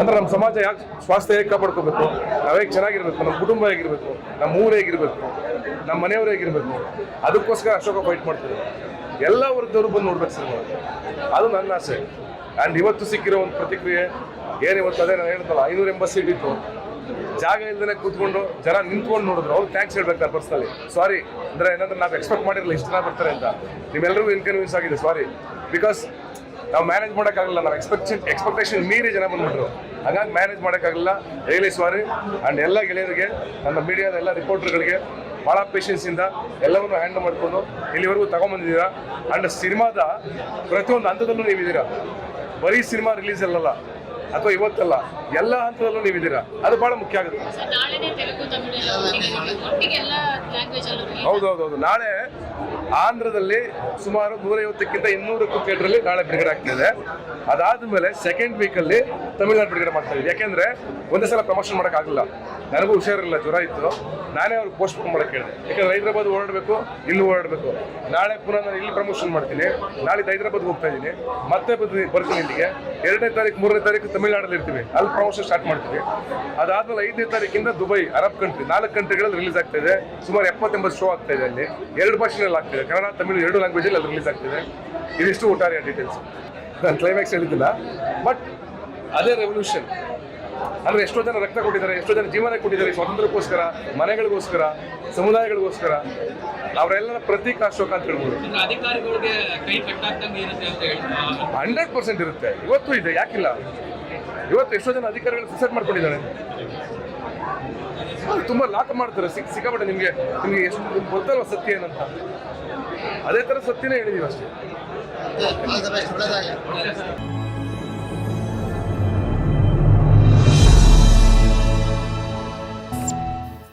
ನಂತರ ನಮ್ಮ ಸಮಾಜ ಯಾಕೆ ಸ್ವಾಸ್ಥ್ಯ ಹೇಗೆ ಕಾಪಾಡ್ಕೋಬೇಕು, ನಾವು ಹೇಗೆ ಚೆನ್ನಾಗಿರ್ಬೇಕು, ನಮ್ಮ ಕುಟುಂಬ ಹೇಗಿರ್ಬೇಕು, ನಮ್ಮ ಊರು ಹೇಗಿರ್ಬೇಕು, ನಮ್ಮ ಮನೆಯವರು ಹೇಗಿರ್ಬೇಕು, ಅದಕ್ಕೋಸ್ಕರ ಅಶೋಕ ಫೈಟ್ ಮಾಡ್ತಾರೆ. ಎಲ್ಲ ವರ್ಗದವರು ಬಂದು ನೋಡ್ಬೇಕು ಸಿನಿಮಾ, ಅದು ನನ್ನ ಆಸೆ. ಆ್ಯಂಡ್ ಇವತ್ತು ಸಿಕ್ಕಿರೋ ಒಂದು ಪ್ರತಿಕ್ರಿಯೆ ಏನು ಇವತ್ತು ಅದೇ ನಾನು ಹೇಳ್ತಲ್ಲ, 580 ಸೀಟ್ ಇತ್ತು, ಜಾಗ ಇಲ್ದೇ ಕೂತ್ಕೊಂಡು ಜನ ನಿಂತ್ಕೊಂಡು ನೋಡಿದ್ರು. ಅವ್ರು ಥ್ಯಾಂಕ್ಸ್ ಹೇಳ್ಬೇಕು ನಾನು ಪರ್ಸ್ನಲಿ. ಸಾರಿ ಅಂದರೆ ಏನಂದ್ರೆ ನಾವು ಎಕ್ಸ್ಪೆಕ್ಟ್ ಮಾಡಿರಲಿಲ್ಲ ಇಷ್ಟು ಜನ ಬರ್ತಾರೆ ಅಂತ. ನಿಮ್ಮೆಲ್ಲರಿಗೂ ಇನ್ಕನ್ವೀನ್ಸ್ ಆಗಿದೆ, ಸಾರಿ. ಬಿಕಾಸ್ ನಾವು ಮ್ಯಾನೇಜ್ ಮಾಡೋಕ್ಕಾಗಲ್ಲ, ನಾವು ಎಕ್ಸ್ಪೆಕ್ಟೇಷನ್ ಮೀರಿ ಜನ ಬಂದ್ಬಿಟ್ರು, ಹಾಗಾಗಿ ಮ್ಯಾನೇಜ್ ಮಾಡೋಕ್ಕಾಗಲ್ಲ. Really sorry. ಆ್ಯಂಡ್ ಎಲ್ಲ ಗೆಳೆಯರಿಗೆ, ನನ್ನ ಮೀಡಿಯಾದ ಎಲ್ಲ ರಿಪೋರ್ಟರ್ಗಳಿಗೆ ಭಾಳ ಪೇಷನ್ಸಿಂದ ಎಲ್ಲವನ್ನೂ ಹ್ಯಾಂಡಲ್ ಮಾಡಿಕೊಂಡು ಇಲ್ಲಿವರೆಗೂ ತಗೊಂಬಂದಿದ್ದೀರಾ. ಆ್ಯಂಡ್ ಸಿನಿಮಾದ ಪ್ರತಿಯೊಂದು ಹಂತದಲ್ಲೂ ನೀವಿದ್ದೀರಾ. ಬರೀ ಸಿನಿಮಾ ರಿಲೀಸ್ ಅಲ್ಲಲ್ಲ ಅಥವಾ ಇವತ್ತಲ್ಲ, ಎಲ್ಲ ಹಂತದಲ್ಲೂ ನೀವಿದ್ದೀರಾ. ಅದು ಭಾಳ ಮುಖ್ಯ ಆಗುತ್ತೆ. ಹೌದೌದು. ನಾಳೆ ಆಂಧ್ರದಲ್ಲಿ ಸುಮಾರು 150ಕ್ಕಿಂತ 200ಕ್ಕೂ ಥಿಯೇಟ್ರಲ್ಲಿ ನಾಳೆ ಬಿಡುಗಡೆ ಆಗ್ತಿದೆ. ಅದಾದ್ಮೇಲೆ ಸೆಕೆಂಡ್ ವೀಕಲ್ಲಿ ತಮಿಳ್ನಾಡು ಬಿಡುಗಡೆ ಮಾಡ್ತಾ ಇದ್ದೀವಿ. ಯಾಕೆಂದ್ರೆ ಒಂದೇ ಸಲ ಪ್ರಮೋಷನ್ ಮಾಡೋಕ್ಕಾಗಲ್ಲ, ನನಗೂ ಹುಷಾರಿಲ್ಲ, ಜ್ವರ ಇತ್ತು, ನಾನೇ ಅವ್ರಿಗೆ ಪೋಸ್ಟ್ ಮಾಡಕ್ಕೆ ಹೇಳಿದೆ. ಯಾಕಂದ್ರೆ ಹೈದರಾಬಾದ್ ಓಡಾಡಬೇಕು, ಇಲ್ಲಿ ಓಡಾಡಬೇಕು. ನಾಳೆ ಪುನಃ ನಾನು ಇಲ್ಲಿ ಪ್ರಮೋಷನ್ ಮಾಡ್ತೀನಿ, ನಾಳೆ ಹೈದರಾಬಾದ್ಗೆ ಹೋಗ್ತಾ ಇದ್ದೀನಿ, ಮತ್ತೆ ಬರ್ತೀನಿ ಇಲ್ಲಿಗೆ. 2ನೇ ತಾರೀಕು 3ನೇ ತಾರೀಕು ತಮಿಳ್ನಾಡಲ್ಲಿ ಇರ್ತೀವಿ, ಅಲ್ಲಿ ಪ್ರಮೋಷನ್ ಸ್ಟಾರ್ಟ್ ಮಾಡ್ತೀವಿ. ಅದಾದ್ಮೇಲೆ 5ನೇ ತಾರೀಕಿಂದ ದುಬೈ, ಅರಬ್ ಕಂಟ್ರಿ 4 ಕಂಟ್ರಿಗಳಲ್ಲಿ ರಿಲೀಸ್ ಆಗ್ತಾ ಇದೆ. ಸುಮಾರು 70-80 ಶೋ ಆಗ್ತಾ ಇದೆ. ಅಲ್ಲಿ 2 ಭಾಷೆಗಳಲ್ಲಿ ಆಗ್ತಿದೆ, ಕನ್ನಡ ತಮಿಳು 2 ಲ್ಯಾಂಗ್ವೇಜಲ್ಲಿ ಅದು ರಿಲೀಸ್ ಆಗ್ತಿದೆ. ಇದಿಷ್ಟು ಒಟ್ಟಾರೆ ಡೀಟೇಲ್ಸ್. ನಾನು ಕ್ಲೈಮ್ಯಾಕ್ಸ್ ಹೇಳಿದ್ದಿಲ್ಲ, ಬಟ್ ಅದೇ ರೆವಲ್ಯೂಷನ್. ಅಂದರೆ ಎಷ್ಟೋ ಜನ ರಕ್ತ ಕೊಟ್ಟಿದ್ದಾರೆ, ಎಷ್ಟೋ ಜನ ಜೀವನ ಕೊಟ್ಟಿದ್ದಾರೆ ಸ್ವಾತಂತ್ರ್ಯಕ್ಕೋಸ್ಕರ, ಮನೆಗಳಿಗೋಸ್ಕರ, ಸಮುದಾಯಗಳಿಗೋಸ್ಕರ. ಅವರೆಲ್ಲರ ಪ್ರತೀಕ ಅಶೋಕ ಅಂತ ಹೇಳ್ಬೋದು. 100% ಇರುತ್ತೆ. ಇವತ್ತು ಇದೆ, ಯಾಕಿಲ್ಲ? ಇವತ್ತು ಎಷ್ಟೋ ಜನ ಅಧಿಕಾರಿಗಳು ಸುಸೈಡ್ ಮಾಡ್ಕೊಂಡಿದ್ದಾರೆ. ತುಂಬ ಲಾಕ್ ಮಾಡ್ತಾರೆ, ಸಿಕ್ಕಾಪಟ್ಟೆ. ನಿಮಗೆ ಎಷ್ಟು ಗೊತ್ತಲ್ವ ಸತ್ಯ ಏನಂತ? ಅದೇ ಥರ ಸತ್ಯನೇ ಹೇಳಿದೀವಿ ಅಷ್ಟೇ.